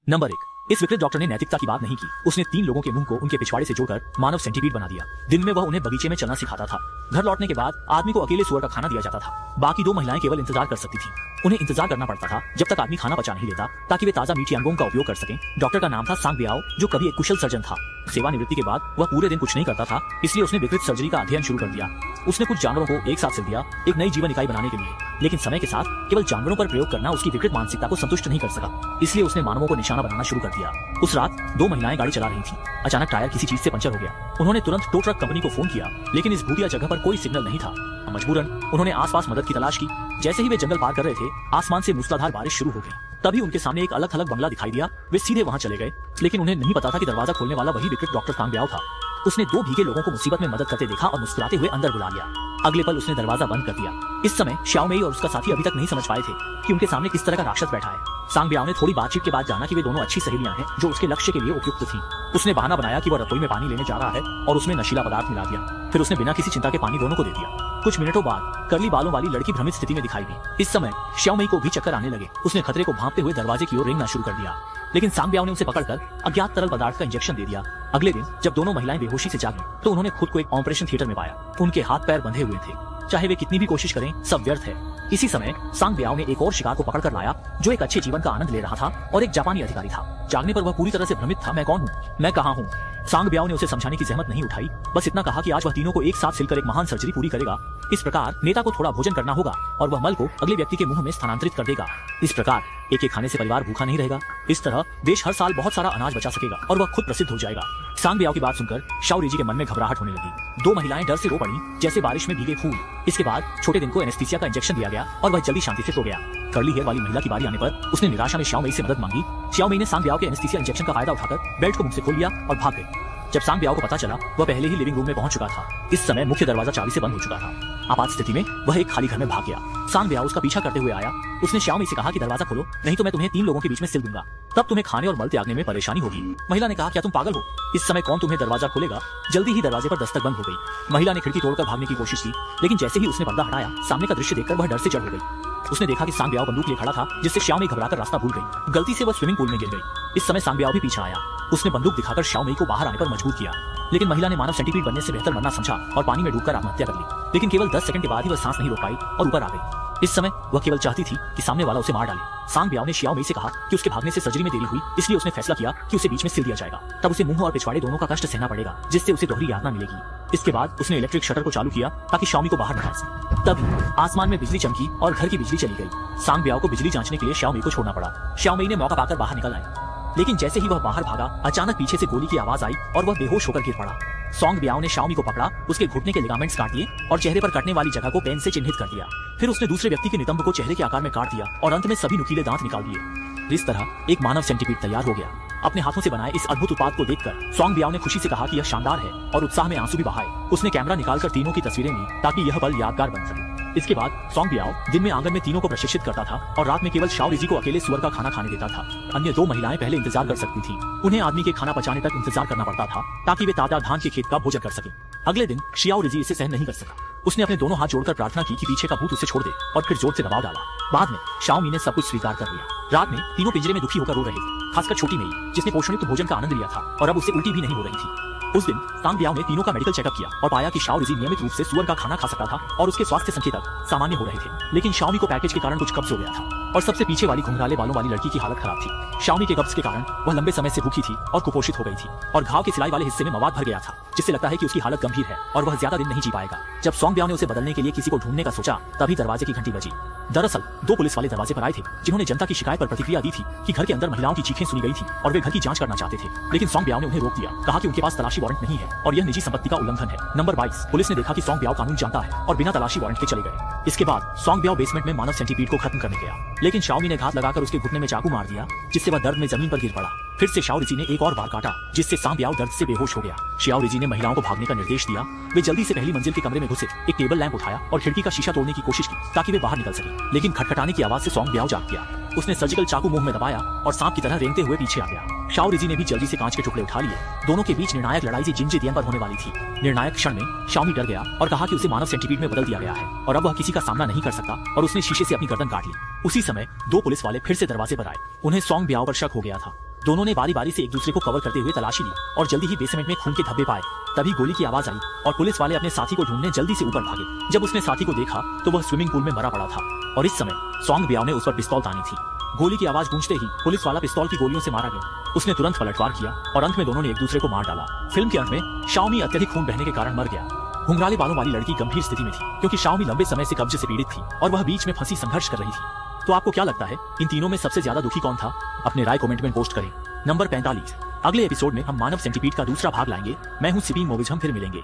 Number 1, इस विकृत doctor ने नैतिकता की बात नहीं की। उसने 3 लोगों के मुंह को उनके पिछवाड़े से जोड़कर मानव सेंटीपीड बना दिया। दिन में वह उन्हें बगीचे में चलना सिखाता था। घर लौटने के बाद आदमी को अकेले सुअर का खाना दिया जाता था। बाकी 2 महिलाएं केवल इंतजार कर सकती थी। उन्हें इंतजार करना पड़ता था जब तक आदमी खाना पचा नहीं लेता, ताकि वे ताजा मीठी अंगों का उपयोग कर सकें। डॉक्टर का नाम था सांग बियाओ, जो कभी एक कुशल सर्जन था। सेवानिवृत्ति के बाद वह पूरे दिन कुछ नहीं करता था, इसलिए उसने विकृत सर्जरी का अध्ययन शुरू कर दिया। उसने कुछ जानवरों को एक साथ सिल दिया, एक नई जीवन इकाई बनाने के लिए। लेकिन समय के साथ केवल जानवरों पर प्रयोग करना उसकी विकृत मानसिकता को संतुष्ट नहीं कर सका, इसलिए उसने मानवों को निशाना बनाना शुरू कर दिया। उस रात 2 महिलाएं गाड़ी चला रही थीं। अचानक टायर किसी चीज से पंचर हो गया। उन्होंने तुरंत टो ट्रक कंपनी को फोन किया, लेकिन इस भूतिया जगह पर कोई सिग्नल नहीं था। मजबूरन उन्होंने आसपास मदद की तलाश की। जैसे ही वे जंगल पार कर रहे थे, आसमान से मूसलाधार बारिश शुरू हो गई। तभी उनके सामने एक अलग थलग बंगला दिखाई दिया। वे सीधे वहां चले गए, लेकिन उन्हें नहीं पता था कि दरवाजा खोलने वाला वही विकृत डॉक्टर सांग बियाओ था। उसने 2 भीगे लोगों को मुसीबत में मदद करते देखा और मुस्कुराते हुए अंदर बुला लिया। अगले पल उसने दरवाजा बंद कर दिया। इस समय श्याओ मेई और उसका साथी अभी तक नहीं समझ पाए थे कि उनके सामने किस तरह का राक्षस बैठा है। सांग बियाओ ने थोड़ी बातचीत के बाद जाना कि वे दोनों अच्छी सहेलियां हैं जो उसके लक्ष्य के लिए उपयुक्त थीं। उसने बहाना बनाया कि वह रसोई में पानी लेने जा रहा है और उसमें नशीला पदार्थ मिला दिया। फिर उसने बिना किसी चिंता के पानी दोनों को दे दिया। कुछ मिनटों बाद कर्ली बालों वाली लड़की भ्रमित स्थिति में दिखाई दी। इस समय श्याओ मेई को भी चक्कर आने लगे। उसने खतरे को भांपते हुए दरवाजे की ओर रेंगना शुरू कर दिया, लेकिन सांग बियाओ ने उसे पकड़कर अज्ञात तरल पदार्थ का इंजेक्शन दे दिया। अगले दिन जब दोनों महिलाएं बेहोशी से जागी, तो उन्होंने खुद को एक ऑपरेशन थिएटर में पाया। उनके हाथ पैर बंधे हुए थे। चाहे वे कितनी भी कोशिश करें, सब व्यर्थ है। इसी समय सांग बियाओ ने एक और शिकार को पकड़कर लाया, जो एक अच्छे जीवन का आनंद ले रहा था और एक जापानी अधिकारी था। जागने पर वह पूरी तरह से भ्रमित था। मैं कौन हूँ, मैं कहाँ हूँ? सांग बियाओ ने उसे समझाने की जहमत नहीं उठाई, बस इतना कहा कि आज वह तीनों को एक साथ सिलकर एक महान सर्जरी पूरी करेगा। इस प्रकार नेता को थोड़ा भोजन करना होगा और वह मल को अगले व्यक्ति के मुंह में स्थानांतरित कर देगा। इस प्रकार एक खाने से परिवार भूखा नहीं रहेगा। इस तरह देश हर साल बहुत सारा अनाज बचा सकेगा और वह खुद प्रसिद्ध हो जाएगा। सांग बियाओ की बात सुनकर शाओ रिजी के मन में घबराहट होने लगी। 2 महिलाएं डर से रो पड़ी, जैसे बारिश में भीगे फूल। इसके बाद छोटे दिन को एनेस्थीसिया का इंजेक्शन दिया गया और वह जल्दी शांति से सो गया। कर्ली हेयर वाली महिला की बारी आने पर उसने निराशा में श्याओ मेई से मदद मांगी। श्याओ मेई ने सांग बियाओ के एनेस्थीसिया इंजेक्शन का फायदा उठाकर बेल्ट को मुंह से खोल लिया और भाग गई। जब सांग बियाओ को पता चला, वह पहले ही लिविंग रूम में पहुंच चुका था। इस समय मुख्य दरवाजा चाबी से बंद हो चुका था। आपात स्थिति में वह एक खाली घर में भाग गया। सांग बियाओ उसका पीछा करते हुए आया। उसने श्याओ मेई से कहा कि दरवाजा खोलो, नहीं तो मैं तुम्हें 3 लोगों के बीच में सिल दूंगा। तब तुम्हें खाने और मल त्यागने में परेशानी होगी। महिला ने कहा, क्या तुम पागल हो? इस समय कौन तुम्हें दरवाजा खोलेगा? जल्दी ही दरवाजे पर दस्तक बंद हो गई। महिला ने खिड़की तोड़कर भागने की कोशिश की, लेकिन जैसे ही उसने पर्दा हटाया, सामने का दृश्य देखकर वह डर से चढ़ हो गई। उसने देखा कि सांग बियाओ बंदूक लिए खड़ा था, जिससे श्याओ मेई घबराकर रास्ता भूल गई। गलती से वह स्विमिंग पूल में गिर गई। इस समय सांग बियाओ भी पीछे आया। उसने बंदूक दिखाकर श्याओ मेई को बाहर आने पर मजबूर किया, लेकिन महिला ने मानव सेंटीपीड बनने से बेहतर मरना समझा और पानी में डूबकर आत्महत्या कर ली। लेकिन केवल 10 सेकंड के बाद ही वह सांस नहीं रोक पाई और ऊपर आ गई। इस समय वह केवल चाहती थी कि सामने वाला उसे मार डाले। सांग बियाओ ने श्याओ मेई से कहा कि उसके भागने से सर्जरी में देरी हुई, इसलिए उसने फैसला किया कि उसे बीच में सिल दिया जाएगा। तब उसे मुंह और पिछवाड़े दोनों का कष्ट सहना पड़ेगा, जिससे उसे दोहरी यातना मिलेगी। इसके बाद उसने इलेक्ट्रिक शटर को चालू किया ताकि श्याओ मेई को बाहर निकाल सके। तभी आसमान में बिजली चमकी और घर की बिजली चली गई। सांग बियाओ को बिजली जांचने के लिए श्याओ मेई को छोड़ना पड़ा। श्याओ मेई ने मौका पाकर बाहर निकल आई, लेकिन जैसे ही वह बाहर भागा, अचानक पीछे से गोली की आवाज आई और वह बेहोश होकर गिर पड़ा। सांग बियाओ ने श्याओ मेई को पकड़ा, उसके घुटने के लिगामेंट्स काट दिए और चेहरे पर कटने वाली जगह को पेन से चिन्हित कर दिया। फिर उसने दूसरे व्यक्ति के नितंब को चेहरे के आकार में काट दिया और अंत में सभी नुकीले दांत निकाल दिए। इस तरह एक मानव सेंटीपीड तैयार हो गया। अपने हाथों से बनाए इस अद्भुत उत्पाद को देखकर सांग बियाओ ने खुशी से कहा कि यह शानदार है और उत्साह में आंसू भी बहाए। उसने कैमरा निकालकर तीनों की तस्वीरें ली ताकि यह पल यादगार बन सके। इसके बाद सांग बियाओ दिन में आंगन में तीनों को प्रशिक्षित करता था और रात में केवल शाओ रिजी को अकेले सुअर का खाना खाने देता था। अन्य 2 महिलाएं पहले इंतजार कर सकती थीं। उन्हें आदमी के खाना पचाने तक इंतजार करना पड़ता था ताकि वे ताजा धान के खेत का भोजन कर सकें। अगले दिन श्याओ रिजी इसे सहन नहीं कर सका। उसने अपने दोनों हाथ जोड़कर प्रार्थना की कि पीछे का भूत उसे छोड़ दे और फिर जोर से दबाव डाला। बाद में श्याओ मेई ने सब कुछ स्वीकार कर लिया। रात में तीनों पिंजरे में दुखी होकर रो रहे थे, खासकर छोटी मेई, जिसने पोषणयुक्त भोजन का आनंद लिया था और अब उससे उल्टी भी नहीं हो रही थी। उस दिन सांग बियाओ ने तीनों का मेडिकल चेकअप किया और पाया कि श्याओ रिजी नियमित रूप से सुअर का खाना खा सकता था और उसके स्वास्थ्य संकेतक सामान्य हो रहे थे। लेकिन श्याओ मेई को पैकेज के कारण कुछ कब्ज हो गया था और सबसे पीछे वाली घुंघराले बालों वाली लड़की की हालत खराब थी। श्याओ मेई के कब्ज के कारण वह लंबे समय से भूखी थी और कुपोषित हो गई थी और घाव के सिलाई वाले हिस्से में मवाद भर गया था, जिससे लगता है कि उसकी हालत गंभीर है और वह ज्यादा दिन नहीं जी पाएगा। जब सांग बियाओ ने उसे बदलने के लिए किसी को ढूंढने का सोचा, तभी दरवाजे की घंटी बजी। दरअसल 2 पुलिस वाले दरवाजे पर आए थे, जिन्होंने जनता की शिकायत पर प्रतिक्रिया दी थी कि घर के अंदर महिलाओं की चीखें सुनी गई थी और वे घर की जांच करना चाहते थे। लेकिन सांग बियाओ ने उन्हें रोक दिया, कहा कि उनके पास तलाशी वारंट नहीं है और यह निजी संपत्ति का उल्लंघन है। नंबर 22, पुलिस ने देखा कि सांग बियाओ कानून जानता है और बिना तलाशी वारंट के चले गए। इसके बाद सांग बियाओ बेसमेंट में मानव सेंटीपीड को खत्म करने गया, लेकिन श्याओ मेई ने घात लगाकर उसके घुटने में चाकू मार दिया, जिससे वह दर्द में जमीन पर गिर पड़ा। फिर से श्याओ रिजी ने एक और बार काटा, जिससे सांग बियाओ दर्द से बेहोश हो गया। श्याओ रिजी ने महिलाओं को भागने का निर्देश दिया। वे जल्दी से पहली मंजिल के कमरे में घुसे, एक टेबल लैंप उठाया और खिड़की का शीशा तोड़ने की कोशिश की ताकि वे बाहर निकल सके। लेकिन खटखटाने की आवाज से सांग बियाओ जाग गया। उसने सर्जिकल चाकू मुंह में दबाया और सांप की तरह रेंगते हुए पीछे आ गया। श्याओ रिजी ने भी जल्दी से कांच के टुकड़े उठा लिए। दोनों के बीच निर्णायक लड़ाई जिनजिदियन पर होने वाली थी। निर्णायक क्षण में श्याओ मेई डर गया और कहा कि उसे मानव सेंटीपीड में बदल दिया गया है और अब वह किसी का सामना नहीं कर सकता, और उसने शीशे से अपनी गर्दन काट ली। उसी समय 2 पुलिस वाले फिर से दरवाजे पर आए। उन्हें सांग बियाओ पर शक हो गया था। दोनों ने बारी बारी से एक दूसरे को कवर करते हुए तलाशी ली और जल्दी ही बेसमेंट में खून के धब्बे पाए। तभी गोली की आवाज आई और पुलिस वाले अपने साथी को ढूंढने जल्दी से ऊपर भागे। जब उसने साथी को देखा तो वह स्विमिंग पूल में मरा पड़ा था और इस समय सॉन्ग ब्याओ ने उस पर पिस्तौल तानी थी। गोली की आवाज गूंजते ही पुलिस वाला पिस्तौल की गोलियों से मारा गया। उसने तुरंत पलटवार किया और अंत में दोनों ने एक दूसरे को मार डाला। फिल्म के अंत में शाओमी अत्यधिक खून बहने के कारण मर गया। घुंघराले बालों वाली लड़की गंभीर स्थिति में थी क्योंकि शाओमी लंबे समय से कब्ज से पीड़ित थी और वह बीच में फंसी संघर्ष कर रही थी। तो आपको क्या लगता है इन तीनों में सबसे ज्यादा दुखी कौन था? अपने राय कमेंट में पोस्ट करें। नंबर 45। अगले एपिसोड में हम मानव सेंटीपीड का दूसरा भाग लाएंगे। मैं हूं सिपी मोविज, हम फिर मिलेंगे।